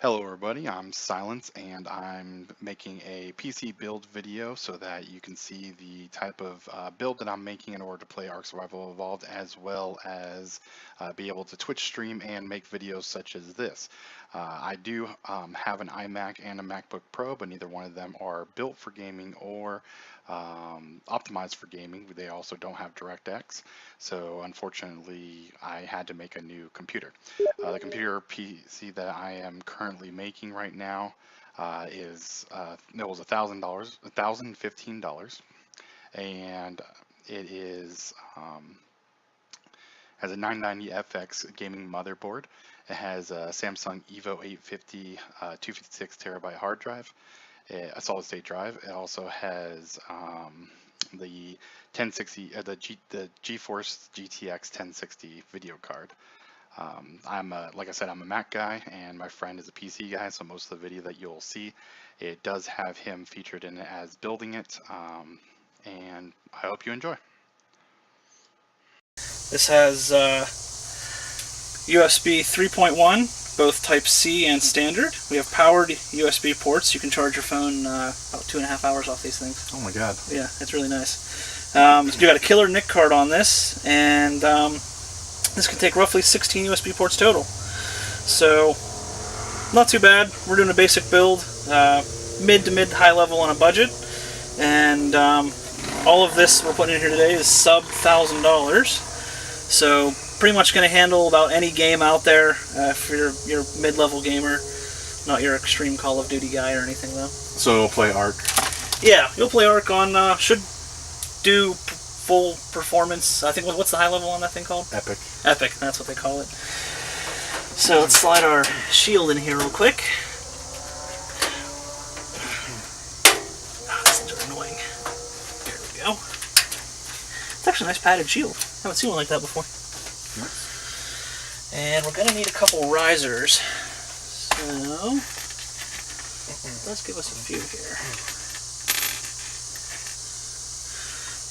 Hello everybody, I'm Silence and I'm making a PC build video so that you can see the type of build that I'm making in order to play Ark Survival Evolved, as well as be able to Twitch stream and make videos such as this. I do have an iMac and a MacBook Pro, but neither one of them are built for gaming or optimized for gaming. They also don't have DirectX, so unfortunately I had to make a new computer. The computer PC that I am currently making right now it was $1,015, and it is has a 990FX gaming motherboard. It has a Samsung Evo 850 256 terabyte hard drive, a solid state drive. It also has the 1060 the GeForce GTX 1060 video card. Like I said, I'm a Mac guy, and my friend is a PC guy, so most of the video that you'll see, it does have him featured in it as building it, and I hope you enjoy. This has USB 3.1, both Type-C and standard. We have powered USB ports. You can charge your phone about 2.5 hours off these things. Oh my god. Yeah, it's really nice. You got a killer NIC card on this, and this can take roughly 16 USB ports total. So, not too bad. We're doing a basic build, mid to high level on a budget, and all of this we're putting in here today is sub $1,000. So, pretty much going to handle about any game out there if you're mid-level gamer, not your extreme Call of Duty guy or anything though. So you'll play Ark? Yeah, you'll play Ark on, should do full performance. I think, what's the high level on that thing called? Epic. Epic, that's what they call it. So let's slide our shield in here real quick. Oh, these things are annoying. There we go. It's actually a nice padded shield. I haven't seen one like that before. And we're going to need a couple risers. So, let's give us a few here.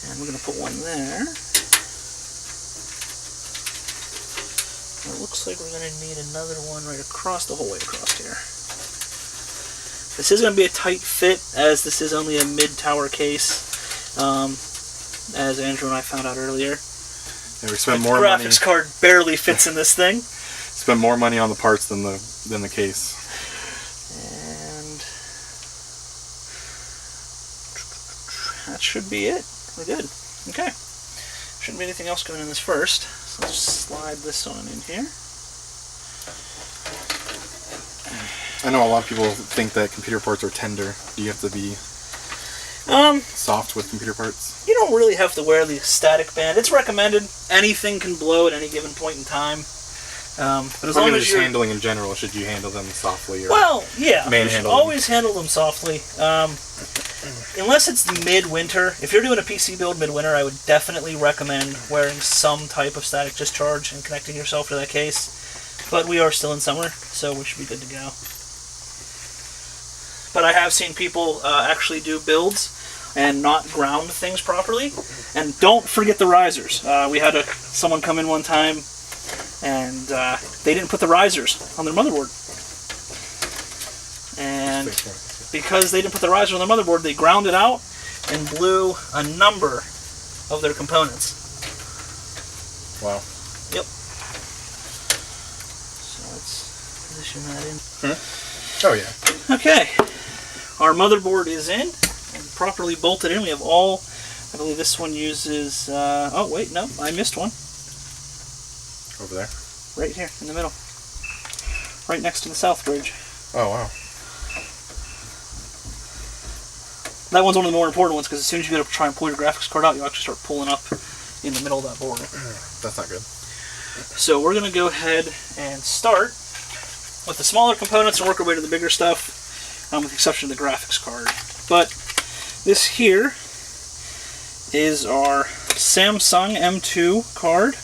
And we're going to put one there. It looks like we're going to need another one right across the whole way across here. This is going to be a tight fit, as this is only a mid-tower case, as Andrew and I found out earlier. Yeah, we spent more money. The graphics card barely fits in this thing. Spent more money on the parts than the case. And that should be it. We're good. Okay. Shouldn't be anything else going in this first. So let's slide this on in here. I know a lot of people think that computer parts are tender. Do you have to be soft with computer parts? You don't really have to wear the static band. It's recommended. Anything can blow at any given point in time. But as long as you're handling in general, should you handle them softly? Or well, yeah, you should manhandle always handle them softly. Unless it's midwinter. If you're doing a PC build midwinter, I would definitely recommend wearing some type of static discharge and connecting yourself to that case. But we are still in summer, so we should be good to go. But I have seen people actually do builds and not ground things properly. And don't forget the risers. We had someone come in one time, and they didn't put the risers on their motherboard. And because they didn't put the riser on their motherboard, they ground it out and blew a number of their components. Wow. Yep. So let's position that in. Oh yeah. Okay. Our motherboard is in and properly bolted in. We have all, I believe this one uses, oh wait, no, I missed one. Over there? Right here, in the middle. Right next to the south bridge. Oh wow. That one's one of the more important ones, because as soon as you go to try and pull your graphics card out, you actually start pulling up in the middle of that board. That's not good. So we're going to go ahead and start with the smaller components and work our way to the bigger stuff, with the exception of the graphics card. But this here is our Samsung M2 card.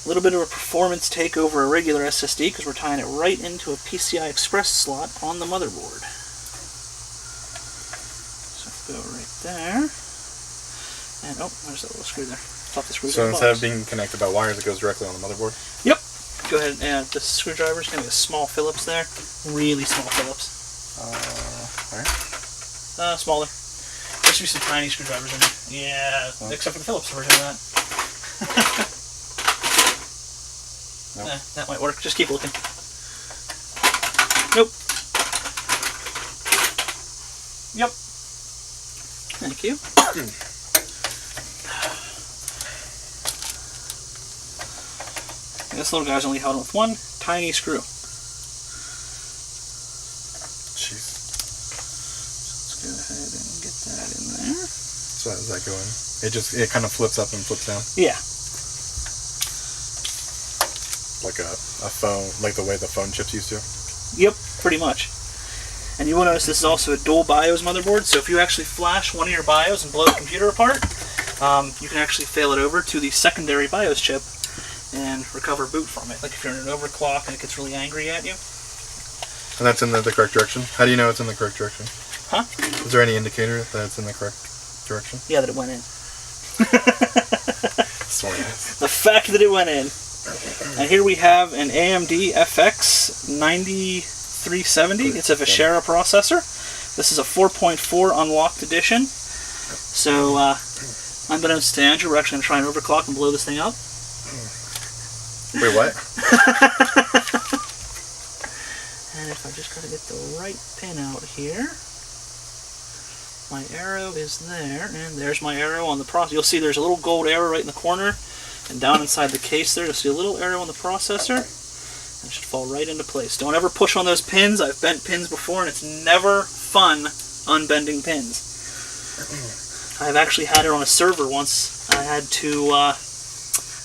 A little bit of a performance take over a regular SSD, because we're tying it right into a PCI Express slot on the motherboard. Go right there. And oh, there's that little screw there. Thought the screw was so instead of being connected by wires, it goes directly on the motherboard? Yep. go ahead and add the screwdrivers. Gonna be a small Phillips there. Really small Phillips. Alright. Smaller. There should be some tiny screwdrivers in there. Yeah, except for the Phillips version of that. Nope. That might work. Just keep looking. Nope. Yep. Thank you. This little guy's only held with one tiny screw. Jeez. Let's go ahead and get that in there. So how does that go in? It kind of flips up and flips down? Yeah. Like a phone, like the way the phone chips used to? Yep, pretty much. And you will notice this is also a dual BIOS motherboard, so if you actually flash one of your BIOS and blow the computer apart, you can actually fail it over to the secondary BIOS chip and recover boot from it. Like if you're in an overclock and it gets really angry at you. And that's in the correct direction? How do you know it's in the correct direction? Huh? Is there any indicator that it's in the correct direction? Yeah, that it went in. Sorry. The fact that it went in. And here we have an AMD FX 9370. It's a Vishera processor. This is a 4.4 unlocked edition. So, unbeknownst to Andrew, we're actually going to try and overclock and blow this thing up. Wait, what? And if I just got to get the right pin out here. My arrow is there, and there's my arrow on the processor. You'll see there's a little gold arrow right in the corner, and down inside the case there, you'll see a little arrow on the processor. It should fall right into place. Don't ever push on those pins. I've bent pins before, and it's never fun unbending pins. I've actually had it on a server once. I had to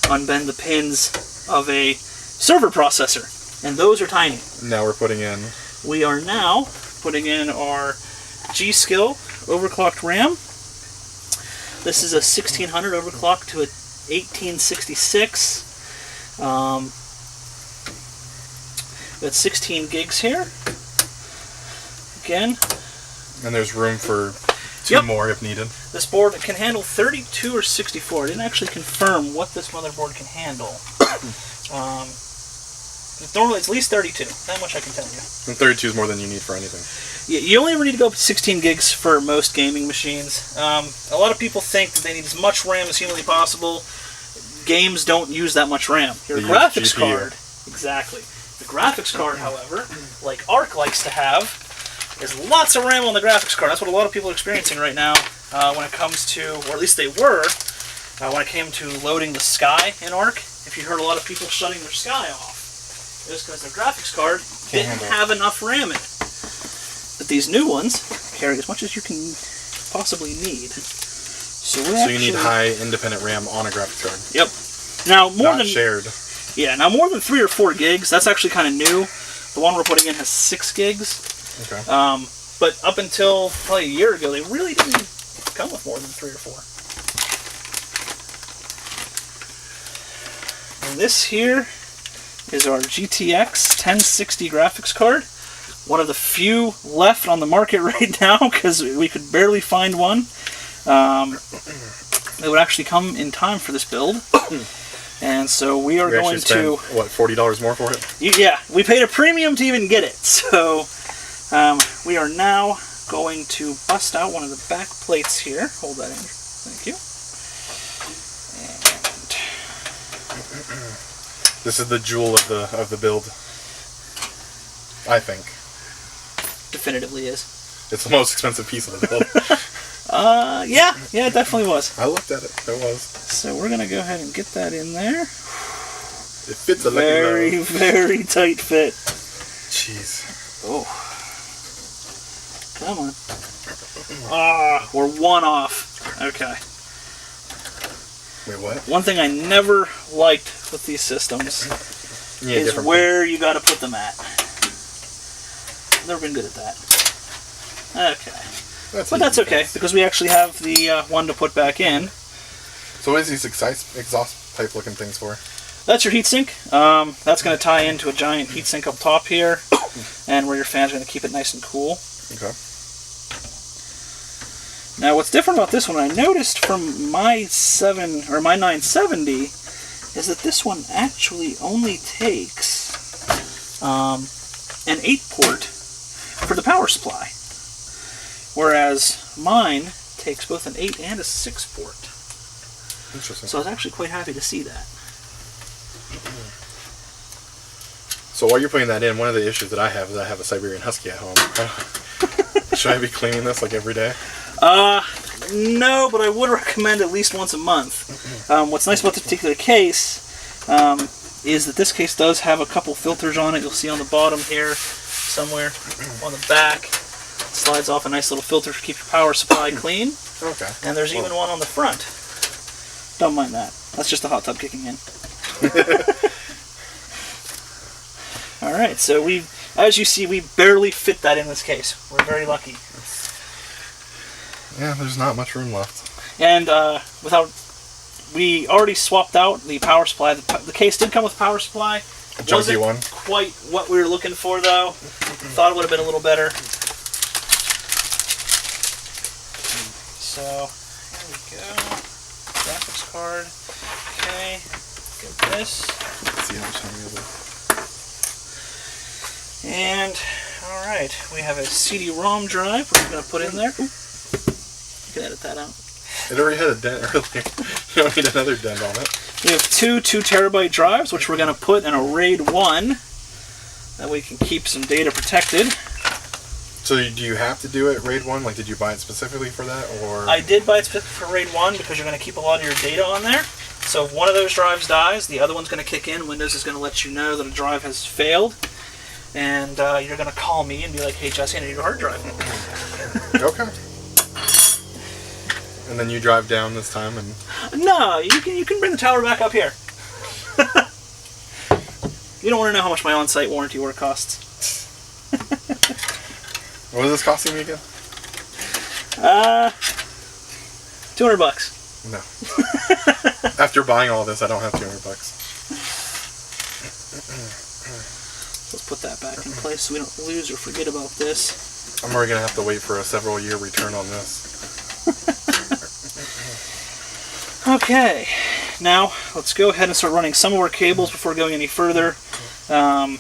unbend the pins of a server processor, and those are tiny. Now we're putting in... We are now putting in our G-Skill overclocked RAM. This is a 1600 overclocked to a 1866. Got 16 gigs here. Again. And there's room for two more if needed. This board can handle 32 or 64. I didn't actually confirm what this motherboard can handle. Normally it's at least 32. That much I can tell you. And 32 is more than you need for anything. You only ever need to go up to 16 gigs for most gaming machines. A lot of people think that they need as much RAM as humanly possible. Games don't use that much RAM. Your graphics card, exactly. The graphics card, however, like Ark likes to have, is lots of RAM on the graphics card. That's what a lot of people are experiencing right now when it comes to, or at least they were, when it came to loading the sky in Ark. If you heard a lot of people shutting their sky off, it was because their graphics card didn't have enough RAM in it. But these new ones carry as much as you can possibly need. So you need high independent RAM on a graphics card. Yep. Now Not shared. Yeah. Now more than 3 or 4 gigs. That's actually kind of new. The one we're putting in has 6 gigs. Okay. But up until probably a year ago, they really didn't come with more than 3 or 4. And this here is our GTX 1060 graphics card. One of the few left on the market right now because we could barely find one. It would actually come in time for this build. And so we are going to... What, $40 more for it? Yeah, we paid a premium to even get it. So we are now going to bust out one of the back plates here. Hold that in. Thank you. And this is the jewel of the build. I think. Definitively is. It's the most expensive piece of the build. Yeah, it definitely was. I looked at it. It was. So we're gonna go ahead and get that in there. It fits a lucky glove. Very tight fit. Jeez. Oh. Come on. We're one off. Okay. Wait, what? One thing I never liked with these systems is where you gotta put them at. Never been good at that. Okay. But that's okay, because we actually have the one to put back in. So what is these exhaust pipe looking things for? That's your heatsink. That's going to tie into a giant heatsink up top here, and where your fan's going to keep it nice and cool. Okay. Now what's different about this one, I noticed from my 970, is that this one actually only takes an 8-port for the power supply, whereas mine takes both an 8 and a 6-port. Interesting. So I was actually quite happy to see that. So while you're putting that in, one of the issues that I have is I have a Siberian Husky at home. Should I be cleaning this like every day? No, but I would recommend at least once a month. What's nice about this particular case is that this case does have a couple filters on it. You'll see on the bottom here, somewhere on the back. It slides off a nice little filter to keep your power supply clean. Okay. And there's even one on the front. Don't mind that. That's just the hot tub kicking in. Alright, so as you see, we barely fit that in this case. We're very lucky. Yeah, there's not much room left. And we already swapped out the power supply. The case did come with power supply. Junky one. Quite what we were looking for, though. Thought it would have been a little better. So, here we go. Graphics card. Okay. Get this. Let's see how much time we have. And, alright, we have a CD-ROM drive we're going to put in there. Ooh. You can edit that out. It already had a dent earlier. You don't need another dent on it. We have two 2TB drives, which we're going to put in a RAID 1. That way we can keep some data protected. So do you have to do it RAID 1? Like, did you buy it specifically for that, or? I did buy it specifically for RAID 1 because you're going to keep a lot of your data on there. So if one of those drives dies, the other one's going to kick in. Windows is going to let you know that a drive has failed. And you're going to call me and be like, hey, Jesse, I need your hard drive. Okay. And then you drive down this time and... No, you can bring the tower back up here. You don't want to know how much my on-site warranty work costs. What is this costing me again? $200. No. After buying all this, I don't have $200. Let's put that back in place so we don't lose or forget about this. I'm already going to have to wait for a several-year return on this. Okay, now let's go ahead and start running some of our cables before going any further. We're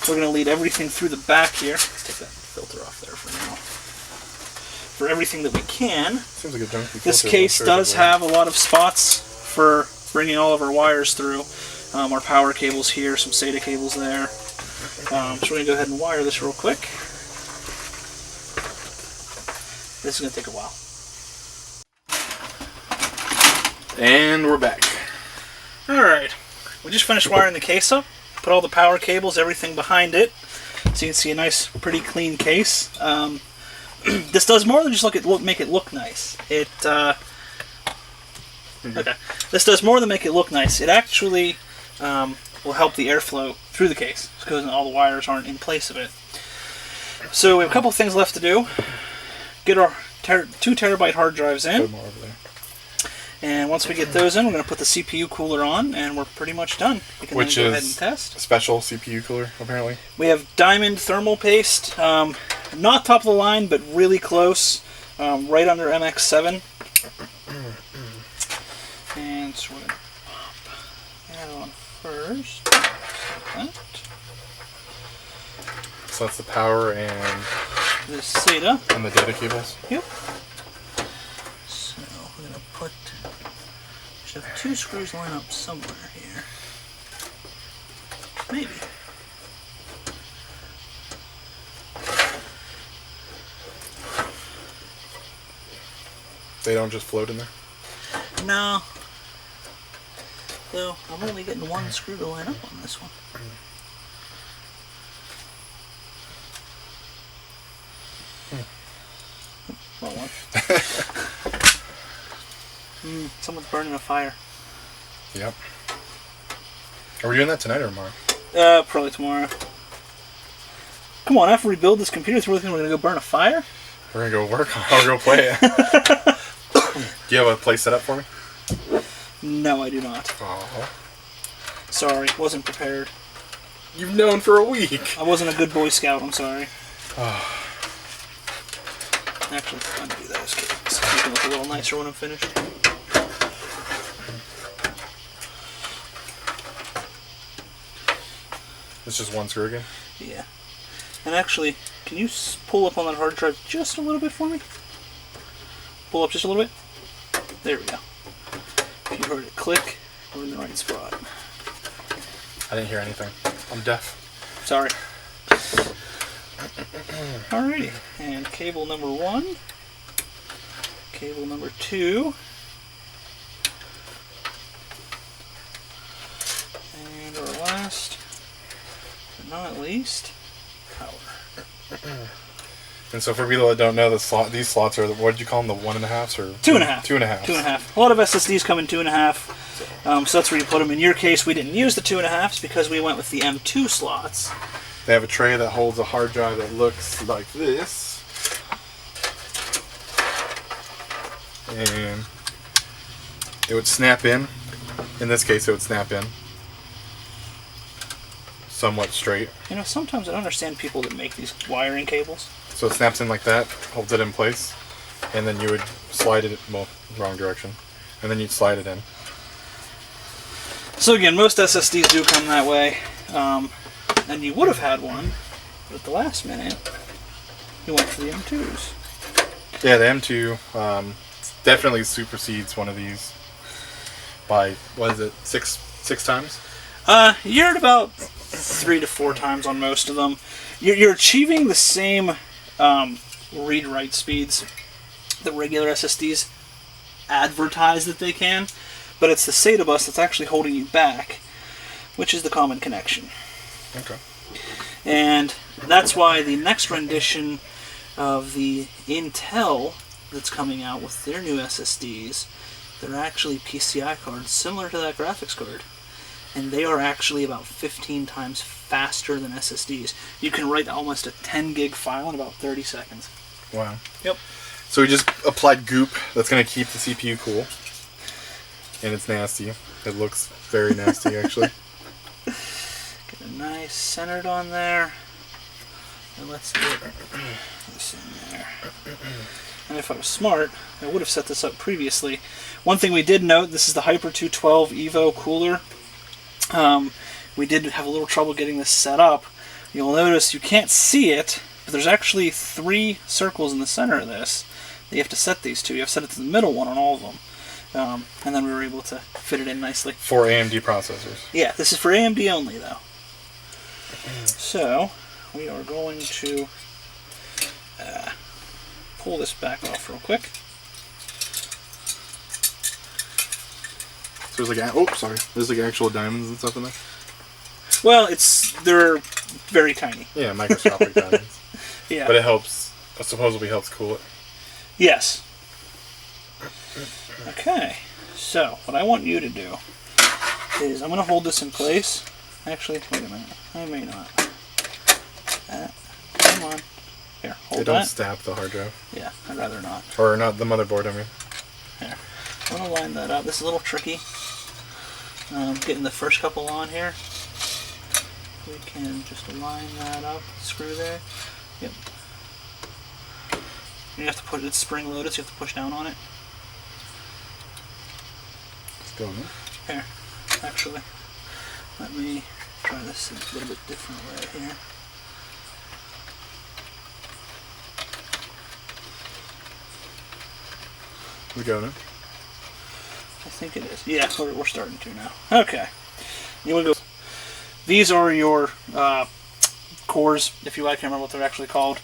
going to lead everything through the back here. Let's take that filter off there for now. For everything that we can. Seems like a junky This filter, case does have a lot of spots for bringing all of our wires through. Our power cables here, some SATA cables there. So we're going to go ahead and wire this real quick. This is going to take a while. And we're back. Alright, we just finished wiring the case up. Put all the power cables, everything behind it. So you can see a nice, pretty clean case. This does more than just make it look nice. Okay. This does more than make it look nice. It actually will help the airflow through the case because all the wires aren't in place of it. So we have a couple things left to do. Get our 2TB hard drives in. Put them over there. And once we get those in, we're going to put the CPU cooler on, and we're pretty much done. We can Which then go is ahead and test. A special CPU cooler, apparently. We have diamond thermal paste, not top of the line, but really close, right under MX7. And so we're going to pop that on first. Like that. So that's the power and The SATA. And the data cables. Yep. So we're going to put... should have two screws line up somewhere here. Maybe. They don't just float in there? No. Though I'm only getting one screw to line up on this one. Wrong one. Someone's burning a fire. Yep. Are we doing that tonight or tomorrow? Probably tomorrow. Come on, after we build this computer, we're going to go burn a fire? We're going to go work. I'll go play it. Do you have a place set up for me? No, I do not. Oh. Sorry, wasn't prepared. You've known for a week. I wasn't a good Boy Scout, I'm sorry. Oh. Actually, undo those cables. Make it look a little nicer when I'm finished. It's just one screw again? Yeah. And actually, can you pull up on that hard drive just a little bit for me? Pull up just a little bit. There we go. If you heard it click, we're in the right spot. I didn't hear anything. I'm deaf. Sorry. Alrighty. And cable number 1. Cable number 2. And our last, but not least, power. And so for people that don't know, these slots are, what did you call them, the 1.5s or? 2.5. 2.5. 2.5. A lot of SSDs come in 2.5, so that's where you put them. In your case, we didn't use the 2.5s because we went with the M2 slots. They have a tray that holds a hard drive that looks like this. And it would snap in. In this case, it would snap in. Somewhat straight. You know, sometimes I don't understand people that make these wiring cables. So it snaps in like that, holds it in place, and then you would slide it, well, wrong direction, and then you'd slide it in. So again, most SSDs do come that way, and you would have had one, but at the last minute, you went for the M2s. Yeah, the M2 definitely supersedes one of these by, what is it, six times? You're at about 3 to 4 times on most of them. You're achieving the same read-write speeds that regular SSDs advertise that they can, but it's the SATA bus that's actually holding you back, which is the common connection. Okay. And that's why the next rendition of the Intel that's coming out with their new SSDs, they're actually PCI cards similar to that graphics card. And they are actually about 15 times faster than SSDs. You can write almost a 10 gig file in about 30 seconds. Wow. Yep. So we just applied goop that's going to keep the CPU cool. And it's nasty. It looks very nasty, actually. Get a nice centered on there. And let's get this in there. And if I was smart, I would have set this up previously. One thing we did note, this is the Hyper 212 Evo cooler. We did have a little trouble getting this set up. You'll notice you can't see it, but there's actually 3 circles in the center of this that you have to set these to. You have to set it to the middle one on all of them. And then we were able to fit it in nicely. For AMD processors. Yeah, this is for AMD only, though. So, we are going to pull this back off real quick. So there's like actual diamonds and stuff in there? Well, they're very tiny. Yeah, microscopic diamonds. Yeah. But it supposedly helps cool it. Yes. Okay, so what I want you to do is I'm going to hold this in place. Actually, wait a minute. I may not. Come on. Here, hold that. Don't stab the hard drive. Yeah, I'd rather not. Or not the motherboard, I mean. Here. I'm going to line that up. This is a little tricky. Getting the first couple on here. We can just line that up. Screw there. Yep. You have to put it spring loaded, so you have to push down on it. It's going in. Here, actually, let me try this a little bit different way here. We go now? I think it is. Yeah, we're starting to now. Okay. You want to go. These are your cores, if you like. I can't remember what they're actually called.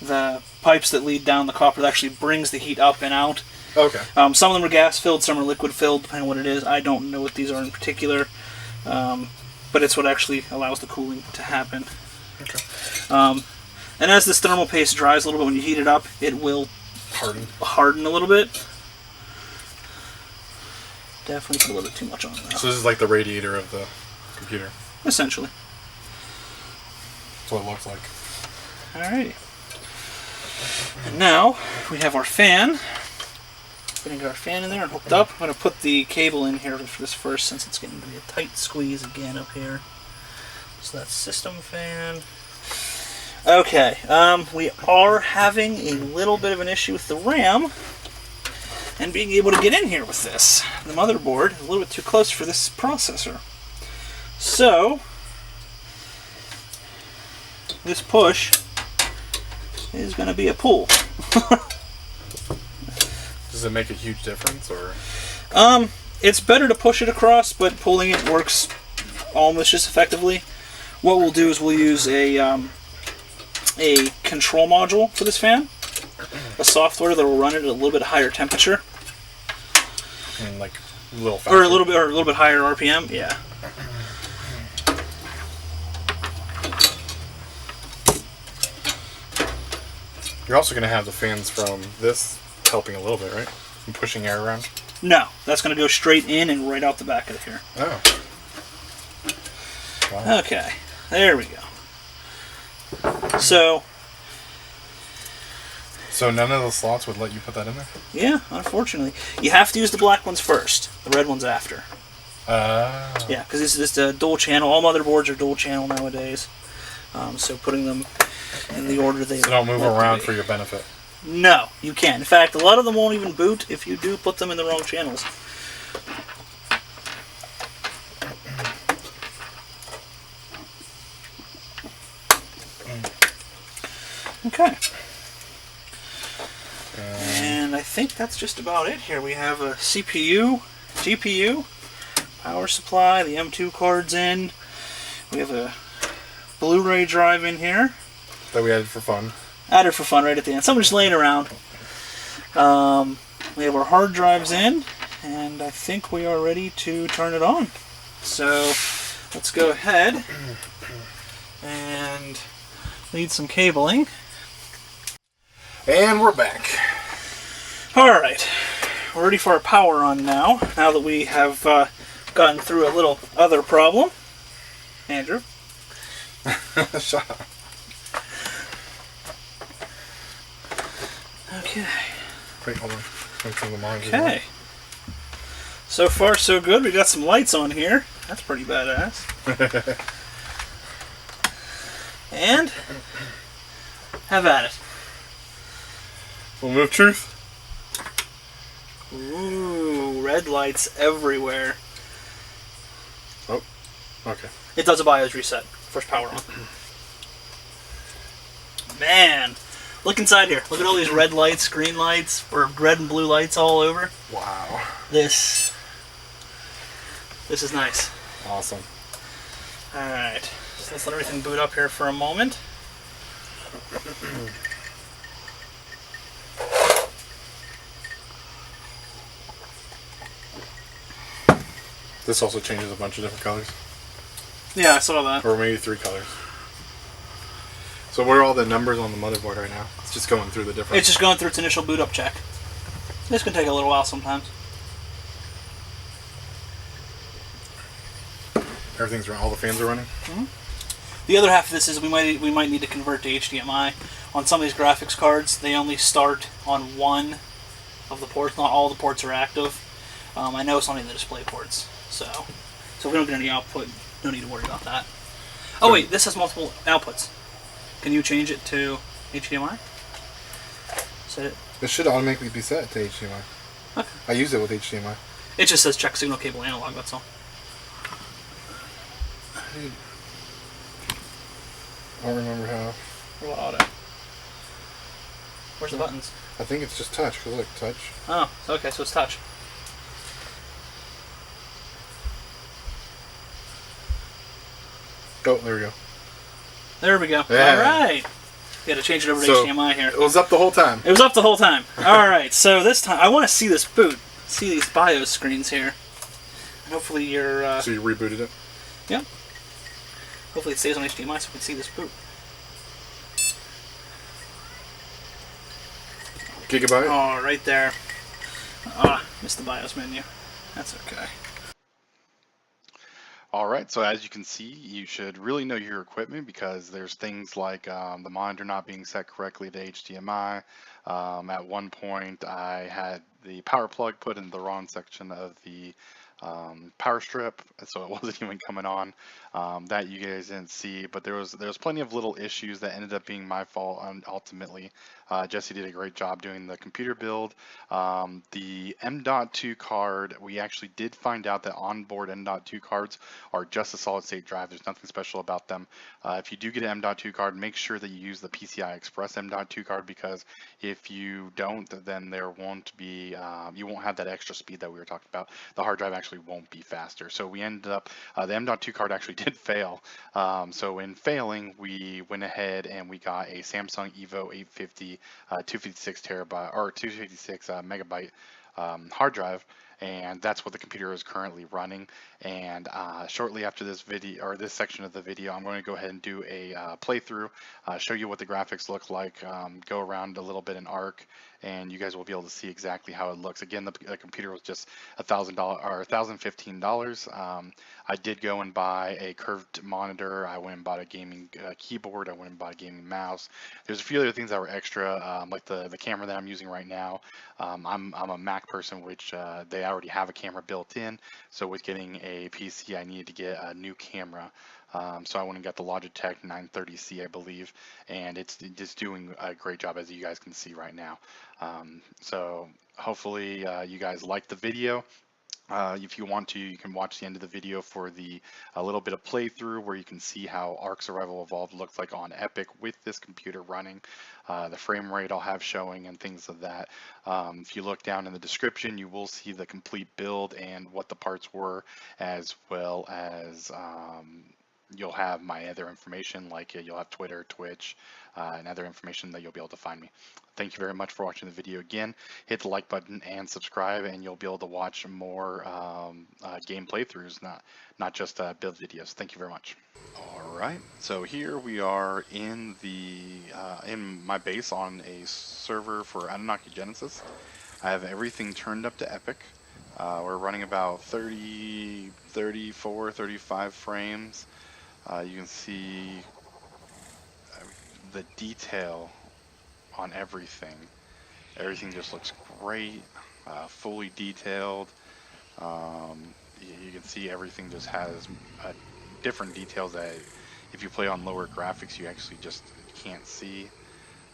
The pipes that lead down the copper that actually brings the heat up and out. Okay. Some of them are gas filled, some are liquid filled, depending on what it is. I don't know what these are in particular, but it's what actually allows the cooling to happen. Okay. And as this thermal paste dries a little bit, when you heat it up, it will harden a little bit. Definitely put a little bit too much on there. So this is like the radiator of the computer. Essentially. That's what it looks like. Alrighty. And now we have our fan. We're going to get our fan in there and hooked up. I'm going to put the cable in here for this first, since it's getting to be a tight squeeze again up here. So that's system fan. Okay, we are having a little bit of an issue with the RAM and being able to get in here with this. The motherboard is a little bit too close for this processor. So, this push is going to be a pull. Does it make a huge difference, or? It's better to push it across, but pulling it works almost just effectively. What we'll do is we'll use a control module for this fan, a software that will run it at a little bit higher temperature, And like a little faster. or a little bit higher RPM. Yeah. You're also going to have the fans from this helping a little bit, right? From pushing air around. No, that's going to go straight in and right out the back of here. Oh. Wow. Okay, there we go. So none of the slots would let you put that in there? yeah, unfortunately, you have to use the black ones first, the red ones after. Yeah, because this is a dual channel. All motherboards are dual channel nowadays. So putting them in the order they. So don't move around be. for your benefit. No, you can't. In fact, a lot of them won't even boot if you do put them in the wrong channels. Okay. And I think that's just about it here. We have a CPU, GPU, power supply, the M2 card's in. We have a Blu-ray drive in here. That we added for fun. Added for fun right at the end. Something just laying around. We have our hard drives in, and I think we are ready to turn it on. So let's go ahead and lead some cabling. And we're back. Alright, we're ready for our power on now that we have gotten through a little other problem. Andrew? Shut up. Okay. Wait, hold on. Wait till the monitor. Okay. So far, so good. We got some lights on here. That's pretty badass. And have at it. Moment of truth. Ooh, red lights everywhere. Oh, okay. It does a BIOS reset. First power on. Man, look inside here. Look at all these red lights, green lights, or red and blue lights all over. Wow. This is nice. Awesome. Alright, so let's let everything boot up here for a moment. This also changes a bunch of different colors. Yeah, I saw that. Or maybe 3 colors. So what are all the numbers on the motherboard right now? It's just going through the different... It's just going through its initial boot up check. This can take a little while sometimes. Everything's running. All the fans are running? Mm-hmm. The other half of this is we might need to convert to HDMI. On some of these graphics cards, they only start on one of the ports. Not all the ports are active. I know it's only the display ports. So if we don't get any output, no need to worry about that. Oh wait, this has multiple outputs. Can you change it to HDMI? Set it. It should automatically be set to HDMI. Okay. I use it with HDMI. It just says check signal cable analog, that's all. I don't remember how. What auto? Where's the buttons? I think it's just touch. Cause look, touch. Oh, okay, so it's touch. Oh, there we go. There we go. Yeah. Alright. You gotta change it over to So, HDMI here. It was up the whole time. It was up the whole time. Alright, so this time, I want to see this boot. See these BIOS screens here. And hopefully you're, So you rebooted it? yeah. Hopefully it stays on HDMI so we can see this boot. Gigabyte? Oh, right there. Missed the BIOS menu. That's okay. All right, so as you can see, you should really know your equipment because there's things like the monitor not being set correctly to HDMI. At one point, I had the power plug put in the wrong section of the power strip, so it wasn't even coming on. That you guys didn't see, but there was plenty of little issues that ended up being my fault. Ultimately, Jesse did a great job doing the computer build. The M.2 card, we actually did find out that onboard M.2 cards are just a solid state drive. There's nothing special about them. If you do get an M.2 card, make sure that you use the PCI Express M.2 card, because if you don't, then there won't be, you won't have that extra speed that we were talking about. The hard drive actually won't be faster. So we ended up, the M.2 card actually did fail. So in failing, we went ahead and we got a Samsung Evo 850 256 terabyte or 256 megabyte hard drive, and that's what the computer is currently running. And shortly after this video, or this section of the video, I'm going to go ahead and do a playthrough, show you what the graphics look like, go around a little bit in Ark, and you guys will be able to see exactly how it looks. Again, the computer was just $1,000 or $1,015. I did go and buy a curved monitor. I went and bought a gaming keyboard. I went and bought a gaming mouse. There's a few other things that were extra, like the camera that I'm using right now. I'm a Mac person, which they already have a camera built in. So with getting a PC, I needed to get a new camera. So I went and got the Logitech 930C, I believe, and it's just doing a great job, as you guys can see right now. So hopefully you guys liked the video. If you want to, you can watch the end of the video for a little bit of playthrough where you can see how Ark Survival Evolved looks like on Epic with this computer running, the frame rate I'll have showing and things of that. If you look down in the description, you will see the complete build and what the parts were, as well as you'll have my other information, like you'll have Twitter, Twitch, and other information that you'll be able to find me. Thank you very much for watching the video again. Hit the like button and subscribe, and you'll be able to watch more game playthroughs, not just build videos. Thank you very much. All right, so here we are in my base on a server for Anunnaki Genesis. I have everything turned up to Epic. We're running about 30, 34, 35 frames. You can see the detail on everything. Everything just looks great, fully detailed. You can see everything just has different details that if you play on lower graphics, you actually just can't see.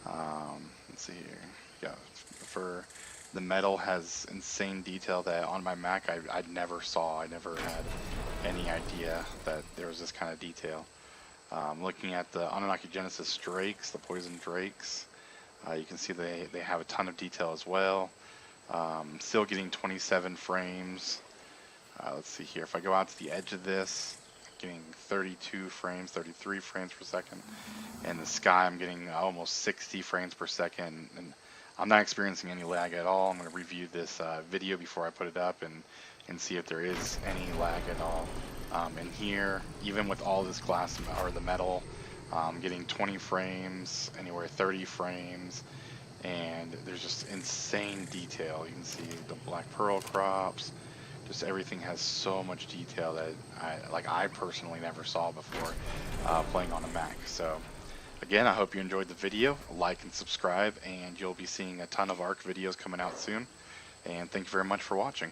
Let's see here. Yeah, for the metal has insane detail that on my Mac I never saw. I never had any idea that there was this kind of detail. Looking at the Anunnaki Genesis drakes, the poison drakes, you can see they have a ton of detail as well. Still getting 27 frames. Let's see here. If I go out to the edge of this, getting 32 frames, 33 frames per second. And the sky, I'm getting almost 60 frames per second. And I'm not experiencing any lag at all. I'm going to review this video before I put it up and see if there is any lag at all. And here, even with all this glass or the metal, getting 20 frames, anywhere 30 frames, and there's just insane detail. You can see the black pearl crops. Just everything has so much detail that I personally never saw before playing on a Mac. So again, I hope you enjoyed the video. Like and subscribe, and you'll be seeing a ton of Ark videos coming out soon. And thank you very much for watching.